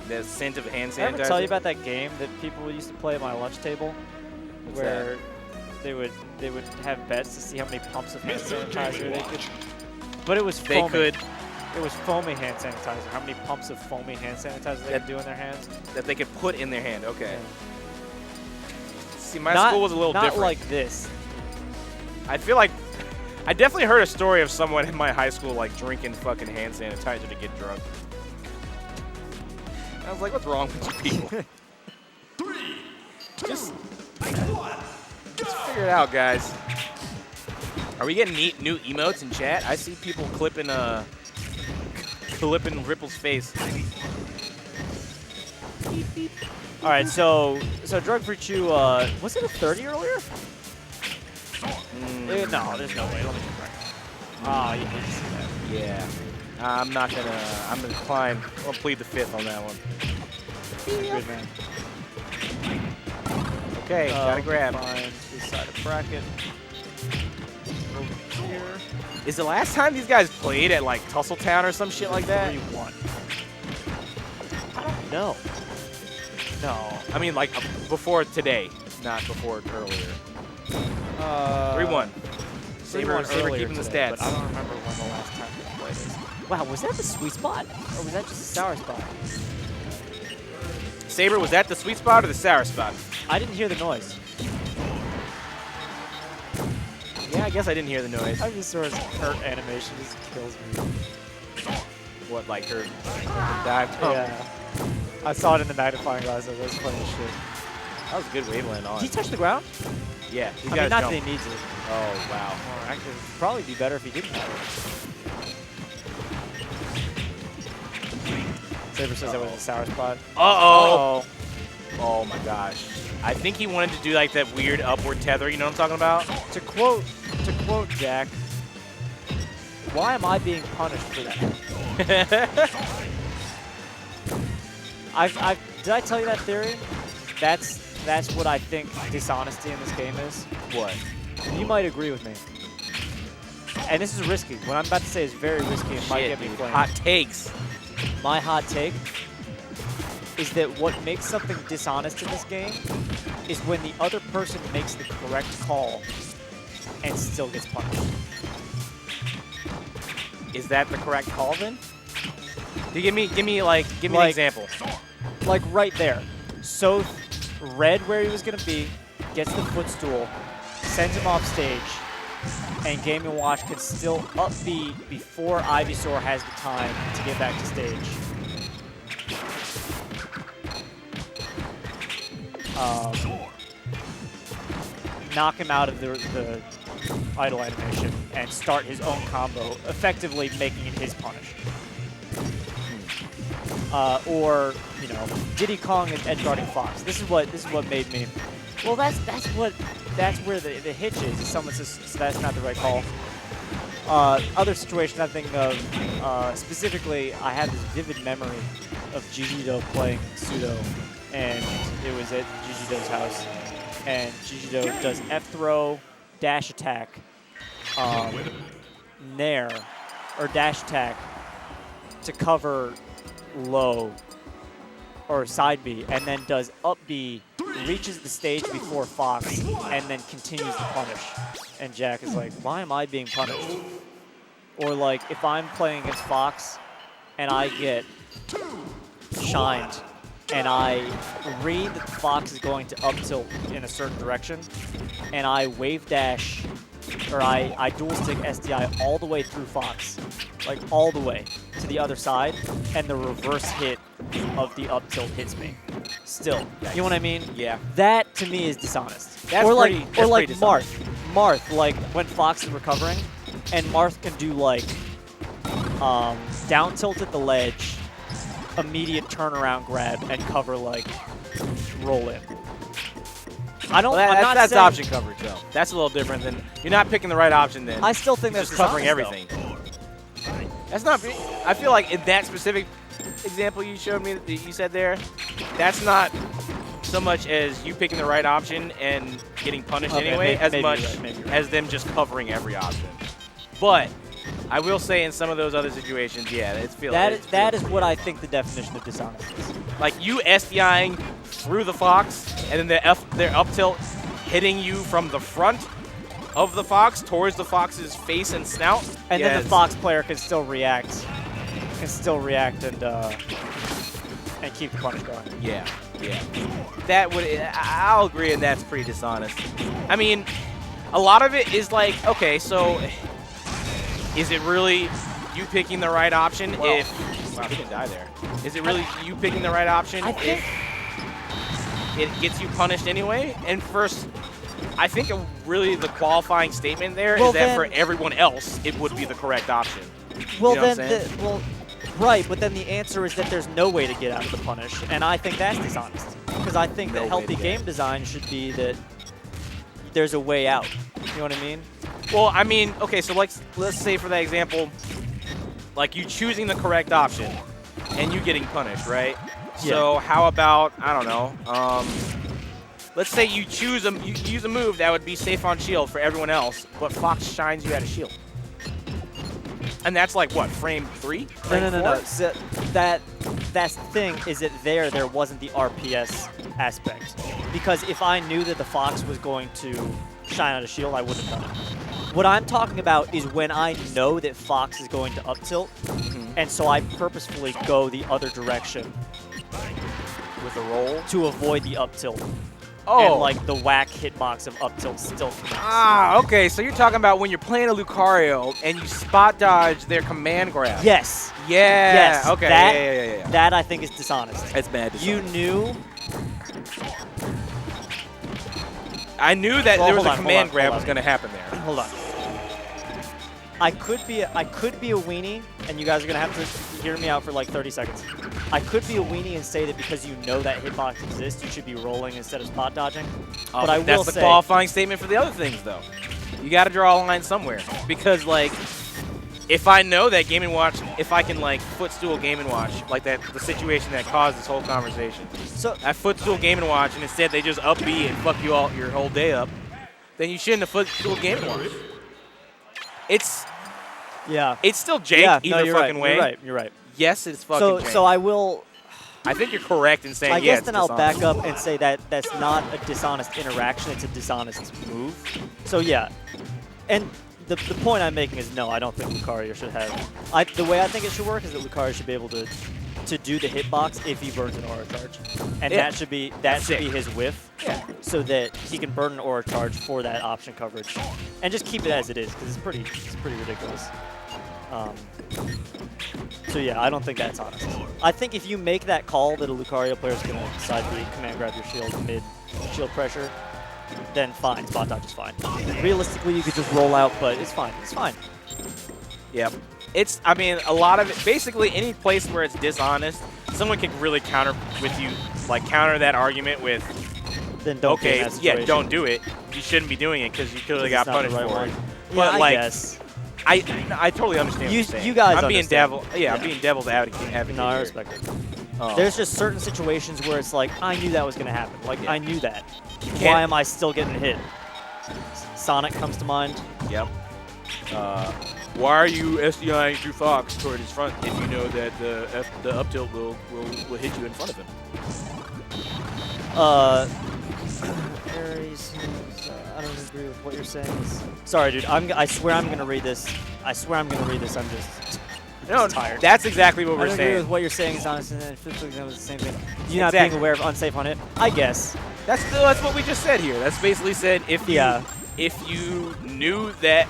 The scent of hand sanitizer. Did I ever tell you about that game that people used to play at my lunch table? What's where they would have bets to see how many pumps of hand sanitizer they could. But it was foamy. It was foamy hand sanitizer. How many pumps of foamy hand sanitizer they could do in their hands? That they could put in their hand. Okay. Yeah. See, my school was a little different. Not like this. I feel like I definitely heard a story of someone in my high school like drinking fucking hand sanitizer to get drunk. I was like, what's wrong with you people? 3, 2, Just 1, figure it out, guys. Are we getting new emotes in chat? I see people clipping Ripple's face. All right, so Drugfreechu, was it a 30 earlier? No, there's no way. Let me check right. Ah, you need to see that. Yeah. I'm gonna decline. I'll plead the fifth on that one. Good man. Okay, gotta grab. Find this side of bracket. Over here. Is the last time these guys played at like Tussletown or some shit like that? 3-1. I don't know. No. I mean like before today, not before earlier. 3-1. Saber keeping the stats. But I don't remember when the last time we played this. Wow, was that the sweet spot? Or was that just the sour spot? Saber, was that the sweet spot or the sour spot? I didn't hear the noise. Yeah, I guess I didn't hear the noise. Ivysaur's hurt animation just kills me. What, like her dive? Yeah. I saw it in the magnifying glass. That was funny as shit. That was a good waveland on. Did he touch the ground? Yeah. I mean, not that he needs it. Oh, wow. Actually, it'd probably be better if he didn't have it. Saber says that was a sour spot. Uh-oh. Oh, my gosh. I think he wanted to do like that weird upward tether. You know what I'm talking about? To quote Jack, why am I being punished for that? Did I tell you that theory? That's what I think dishonesty in this game is. What? You might agree with me. And this is risky. What I'm about to say is very risky and might get me flamed. Hot takes. My hot take is that what makes something dishonest in this game is when the other person makes the correct call and still gets punished. Is that the correct call then? Give me an example. Like right there. Sothe read where he was going to be, gets the footstool, sends him off stage, and Game & Watch can still up B before Ivysaur has the time to get back to stage. Knock him out of the idle animation and start his own combo, effectively making it his punish. Or, you know, Diddy Kong is edge guarding Fox. This is what made me. Well, that's where the hitch is. Someone says so that's not the right call. Other situation I think of specifically, I have this vivid memory of GnW playing Pseudo, and it was at GnW's house, and GnW does F throw, dash attack, nair, or dash attack to cover low or side B, and then does up B, reaches the stage before Fox, and then continues to punish. And Jack is like, why am I being punished? Or like, if I'm playing against Fox and I get shined and I read that Fox is going to up tilt in a certain direction, and I wave dash, or I dual stick SDI all the way through Fox, like all the way to the other side, and the reverse hit of the up tilt hits me. Still, you know what I mean? Yeah. That to me is dishonest. That's or like pretty Marth, like when Fox is recovering, and Marth can do like down tilt at the ledge, immediate turnaround grab, and cover like roll in. I don't. Well, that's option coverage though. That's a little different than you're not picking the right option. Then I still think that's just covering everything. That's not. I feel like in that specific example you showed me, that you said there, that's not so much as you picking the right option and getting punished anyway, as much as them just covering every option. But I will say in some of those other situations, yeah, That is what I think the definition of dishonest is. like you SDIing through the Fox, and then their up tilt hitting you from the front of the Fox towards the Fox's face and snout. And then the Fox player can still react. And keep the punish going. Yeah, yeah. That would, I'll agree, and that's pretty dishonest. I mean, a lot of it is like, okay, so is it really you picking the right option if, wow, he didn't die there. Is it really you picking the right option if it gets you punished anyway? And first, I think really the qualifying statement there is that for everyone else, it would be the correct option. Well, you know then, right, but then the answer is that there's no way to get out of the punish, and I think that's dishonest. Because I think that healthy game design should be that there's a way out. You know what I mean? Well, I mean, okay, so let's say for that example, like you choosing the correct option and you getting punished, right? Yeah. So how about, I don't know, let's say you use a move that would be safe on shield for everyone else, but Fox shines you out of shield. And that's like what, frame 3? No. So that's the thing, is that there wasn't the RPS aspect. Because if I knew that the Fox was going to shine out of shield, I wouldn't have done it. What I'm talking about is when I know that Fox is going to up tilt, and so I purposefully go the other direction With a roll? to avoid the up tilt. Oh. And like the whack hitbox of up tilt still connects. Ah, okay, so you're talking about when you're playing a Lucario and you spot dodge their command grab. Yes. Yeah. Yes. Okay. That, Yeah. That I think is dishonest. It's bad. You knew. I knew that there was a command grab hold was on. going to happen there. Hold on. I could be a weenie, and you guys are gonna have to hear me out for like 30 seconds. I could be a weenie and say that because you know that hitbox exists, you should be rolling instead of spot dodging. But I will that's the say, qualifying statement for the other things, though. You got to draw a line somewhere because, like, if I know that Game & Watch, if I can like footstool Game & Watch, like that, the situation that caused this whole conversation. So I footstool Game & Watch, and instead they just up B and fuck you all your whole day up. Then you shouldn't have footstool Game & Watch. It's still jank either fucking way. You're right. Yes, it's fucking jank. So I will. I think you're correct in saying I yeah, guess then I'll back up and say that that's not a dishonest interaction; it's a dishonest move. So yeah, and the point I'm making is no, I don't think Lucario should have. The way I think it should work is that Lucario should be able to do the hitbox if he burns an aura charge, and that should be his whiff. Yeah. So that he can burn an aura charge for that option coverage, and just keep it as it is because it's pretty ridiculous. So yeah, I don't think that's honest. I think if you make that call that a Lucario player is going to decide to command grab your shield mid shield pressure, then fine, spot dodge is fine. Realistically, you could just roll out, but it's fine. It's fine. Yep. I mean, a lot of it, basically any place where it's dishonest, someone can really counter with you, like counter that argument with, Then don't get in that situation. don't do it. You shouldn't be doing it because you clearly got punished for it. Yeah, But I like, guess. I totally understand what you're saying. You guys I'm being understand. I'm being devil's advocate. No, I here. respect it. Oh. There's just certain situations where it's like, I knew that was going to happen. Like, Yeah. I knew that. Can't- Why am I still getting hit? Sonic comes to mind. Yep. Why are you SDIing through Fox toward his front if you know that the up tilt will hit you in front of him? Aries, I don't agree with what you're saying. Sorry, dude. I swear I'm gonna read this. I'm just tired. That's exactly what I we're don't agree saying. with what you're saying. Is honest, and physically that was the same thing. You not Exactly. being aware of unsafe on hit. I guess. That's what we just said here. That's basically said if you knew that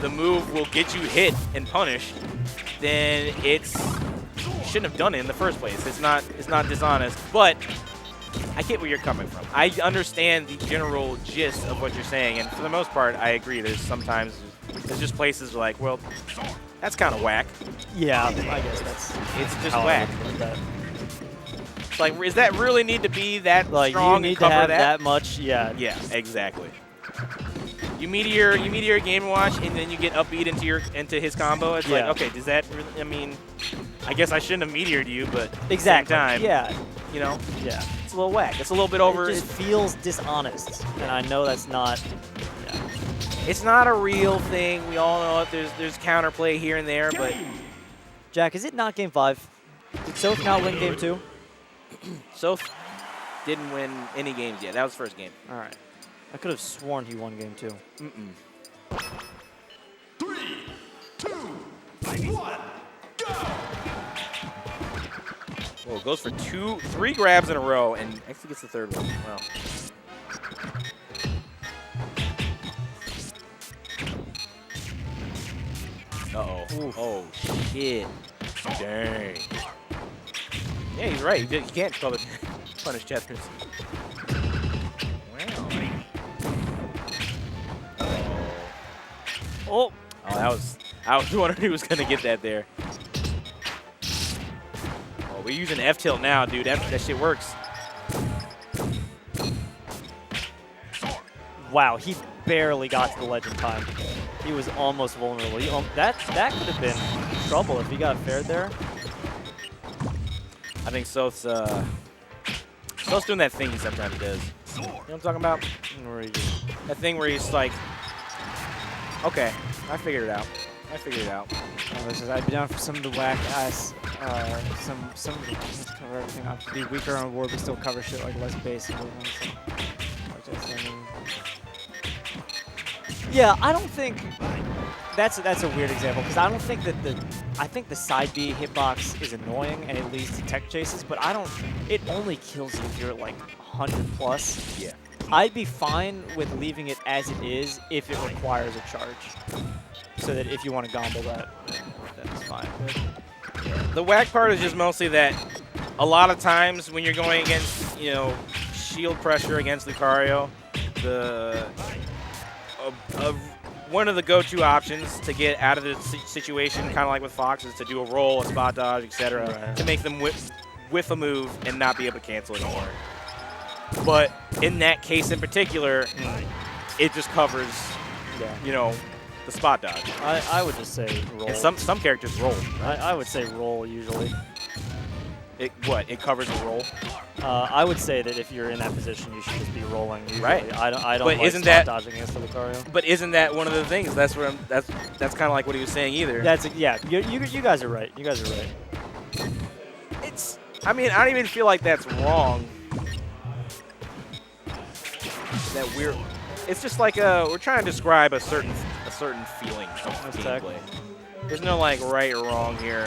the move will get you hit and punished, then you shouldn't have done it in the first place. It's not dishonest, but I get where you're coming from. I understand the general gist of what you're saying, and for the most part, I agree. There's just places like, well, that's kind of whack. Yeah, I guess It's just how I whack. would put that. It's like, does that really need to be that Like, strong you need to cover to have that? that much. Yeah. Yeah, exactly. You meteor Game & Watch, and then you get upbeat into his combo. It's like, okay, does that really, I mean, I guess I shouldn't have meteored you, but Exactly. at the same time, Yeah. you know, Yeah. it's a little whack. It's a little bit over. It just feels dishonest, and I know that's not. Yeah. It's not a real thing. We all know it. There's counterplay here and there, but Jack, is it not Game 5? Did Sothe not win Game 2? Sothe didn't win any games yet. That was the first game. All right. I could have sworn he won Game 2. Mm-mm. 3, 2, 1, go! Well, it goes for 3 grabs in a row and actually gets the third one. Wow. Uh-oh. Oh, shit. Dang. Yeah, he's right. You can't punish Chesters. Wow. Oh. Oh, I was wondering who was going to get that there. Oh, we're using F-tilt now, dude. That shit works. Wow, he barely got to the ledge in time. He was almost vulnerable. That could have been trouble if he got fared there. I think Sothe's doing that thing he sometimes does. You know what I'm talking about? Where he just, That thing where he's like, okay, I figured it out. I figured it out. I'd be down for some of the whack ass, some of the let's cover everything up. Be weaker on board, but still cover shit like less base and movements. Yeah, I don't think that's a weird example because I don't think that I think the side B hitbox is annoying and it leads to tech chases, but it only kills you if you're at like 100 plus. Yeah. I'd be fine with leaving it as it is if it requires a charge. So that if you want to gombo that, that's fine. The whack part is just mostly that a lot of times when you're going against, shield pressure against Lucario, one of the go-to options to get out of the situation, kind of like with Fox, is to do a roll, a spot dodge, etc., Right. to make them whiff a move and not be able to cancel anymore. But in that case in particular, it just covers, the spot dodge. I would just say roll. And some characters roll. I would say roll usually. It covers the roll. I would say that if you're in that position, you should just be rolling. Usually. Right. I don't But like isn't spot that- dodging against the Lucario. But isn't that one of the things? That's kind of like what he was saying either. Yeah. You guys are right. You guys are right. I don't even feel like that's wrong. It's just like we're trying to describe a certain feeling of That's tech. gameplay. There's no like right or wrong here.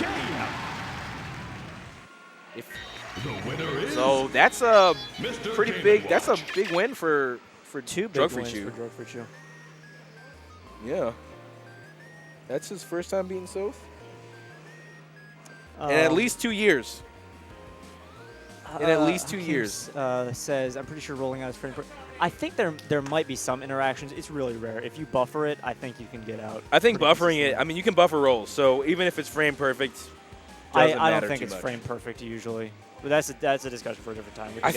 The winner is So that's a Mr. pretty GnW. big. That's a big win for Two big wins Drugfreechu. for Drugfreechu. Yeah. That's his first time beating Sothe in at least 2 years. In at least 2 years. Says, I'm pretty sure rolling out is frame perfect. I think there might be some interactions. It's really rare. If you buffer it, I think you can get out. I think pretty buffering it. consistently. You can buffer rolls. So even if it's frame perfect, I doesn't don't matter think too it's much. frame perfect usually. But that's a discussion for a different time. We can I get